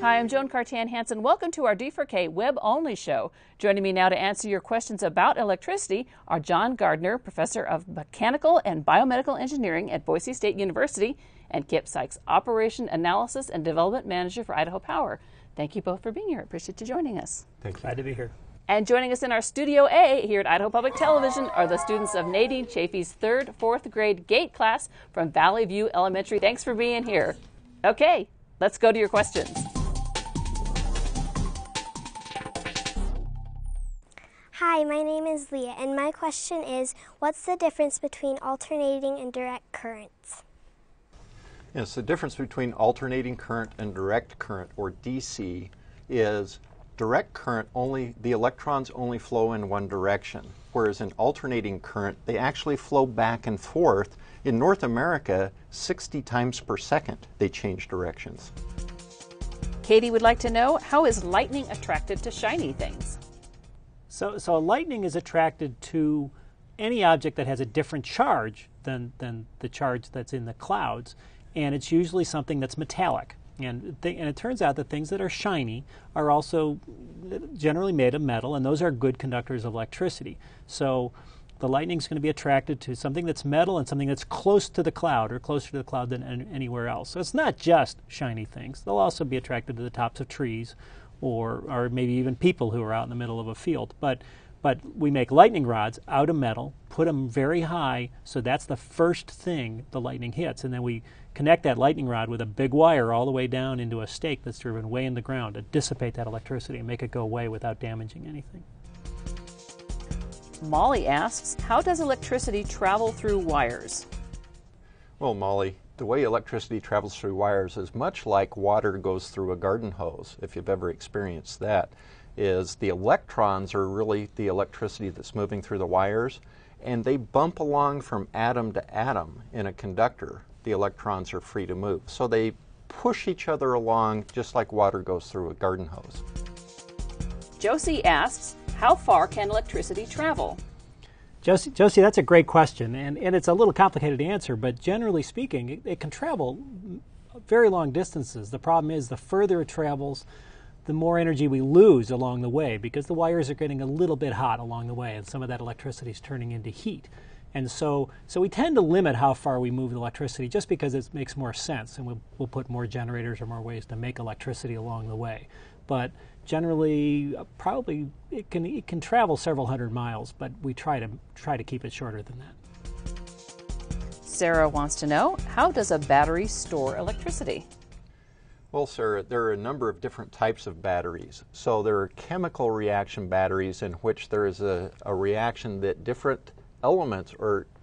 Hi, I'm Joan Cartan Hansen. Welcome to our D4K web-only show. Joining me now to answer your questions about electricity are John Gardner, Professor of Mechanical and Biomedical Engineering at Boise State University, and Kip Sykes, Operation Analysis and Development Manager for Idaho Power. Thank you both for being here. I appreciate you joining us. Thank you. Glad to be here. And joining us in our Studio A here at Idaho Public Television are the students of Nadine Chafee's 3rd, 4th grade GATE class from Valley View Elementary. Thanks for being here. Okay, let's go to your questions. Hi, my name is Leah, and my question is, what's the difference between alternating and direct currents? Yes, the difference between alternating current and direct current, or DC, is direct current the electrons only flow in one direction, whereas in alternating current, they actually flow back and forth. In North America, 60 times per second, they change directions. Katie would like to know, how is lightning attracted to shiny things? So lightning is attracted to any object that has a different charge than the charge that's in the clouds, and it's usually something that's metallic. And it turns out that things that are shiny are also generally made of metal, and those are good conductors of electricity. So the lightning is going to be attracted to something that's metal and something that's close to the cloud, or closer to the cloud than anywhere else. So it's not just shiny things. They'll also be attracted to the tops of trees, or maybe even people who are out in the middle of a field. But we make lightning rods out of metal, put them very high, so that's the first thing the lightning hits, and then we connect that lightning rod with a big wire all the way down into a stake that's driven way in the ground to dissipate that electricity and make it go away without damaging anything. Molly asks, how does electricity travel through wires? Well, Molly, the way electricity travels through wires is much like water goes through a garden hose, if you've ever experienced that. Is the electrons are really the electricity that's moving through the wires, and they bump along from atom to atom in a conductor. The electrons are free to move. So they push each other along just like water goes through a garden hose. Josie asks, how far can electricity travel? Josie, that's a great question, and it's a little complicated to answer, but generally speaking, it can travel very long distances. The problem is the further it travels, the more energy we lose along the way, because the wires are getting a little bit hot along the way, and some of that electricity is turning into heat. And so we tend to limit how far we move the electricity just because it makes more sense, and we'll put more generators or more ways to make electricity along the way. But generally, probably it can travel several hundred miles, but we try to keep it shorter than that. Sarah wants to know, how does a battery store electricity? Well, Sarah, there are a number of different types of batteries. So there are chemical reaction batteries in which there is a reaction that different elements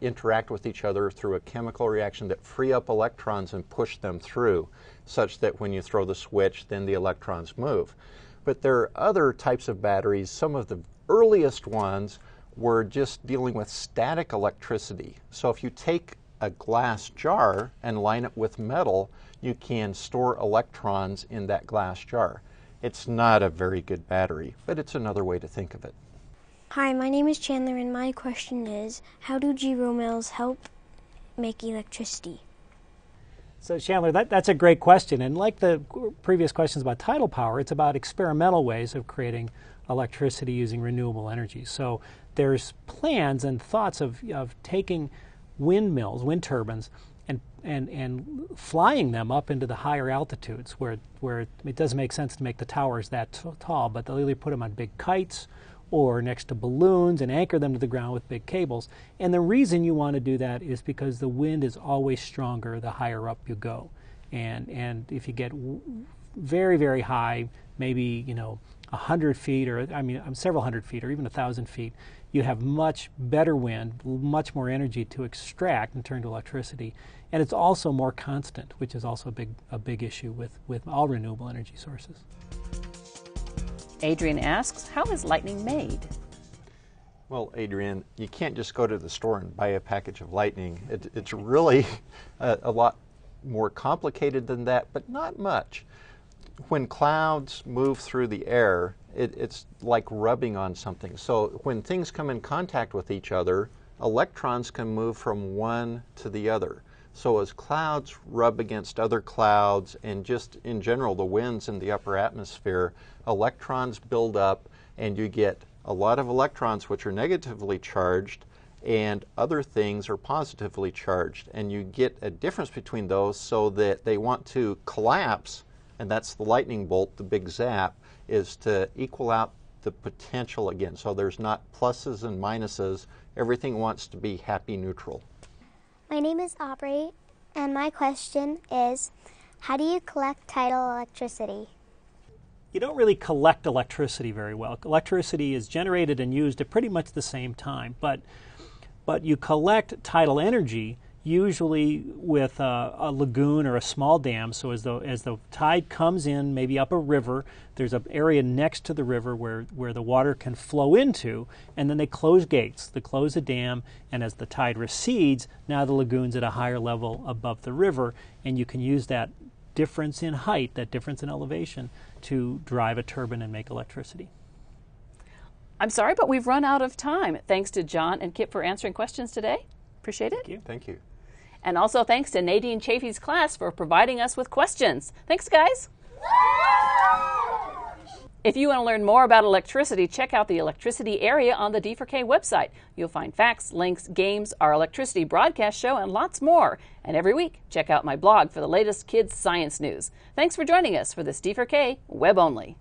interact with each other through a chemical reaction that free up electrons and push them through, such that when you throw the switch, then the electrons move. But there are other types of batteries. Some of the earliest ones were just dealing with static electricity. So if you take a glass jar and line it with metal, you can store electrons in that glass jar. It's not a very good battery, but it's another way to think of it. Hi, my name is Chandler, and my question is, how do GRO mills help make electricity? So Chandler, that's a great question, and like the previous questions about tidal power, it's about experimental ways of creating electricity using renewable energy. So there's plans and thoughts of taking windmills, wind turbines, and flying them up into the higher altitudes where it doesn't make sense to make the towers that tall, but they'll either put them on big kites or next to balloons and anchor them to the ground with big cables. And the reason you want to do that is because the wind is always stronger the higher up you go. And if you get very, very high, maybe 100 feet, or several hundred feet, or even 1,000 feet, you have much better wind, much more energy to extract and turn to electricity. And it's also more constant, which is also a big issue with all renewable energy sources. Adrian asks, how is lightning made? Well, Adrian, you can't just go to the store and buy a package of lightning. It's really a lot more complicated than that, but not much. When clouds move through the air, it's like rubbing on something. So when things come in contact with each other, electrons can move from one to the other. So as clouds rub against other clouds and just in general the winds in the upper atmosphere, electrons build up and you get a lot of electrons which are negatively charged and other things are positively charged. And you get a difference between those so that they want to collapse, and that's the lightning bolt, the big zap, is to equal out the potential again. So there's not pluses and minuses. Everything wants to be happy neutral. My name is Aubrey, and my question is, how do you collect tidal electricity? You don't really collect electricity very well. Electricity is generated and used at pretty much the same time, but you collect tidal energy usually with a lagoon or a small dam. So as the tide comes in, maybe up a river, there's an area next to the river where the water can flow into, and then they close gates. They close the dam, and as the tide recedes, now the lagoon's at a higher level above the river, and you can use that difference in height, that difference in elevation, to drive a turbine and make electricity. I'm sorry, but we've run out of time. Thanks to John and Kip for answering questions today. Appreciate it. Thank you. Thank you. And also thanks to Nadine Chafee's class for providing us with questions. Thanks, guys. If you want to learn more about electricity, check out the electricity area on the D4K website. You'll find facts, links, games, our electricity broadcast show, and lots more. And every week, check out my blog for the latest kids science news. Thanks for joining us for this D4K Web Only.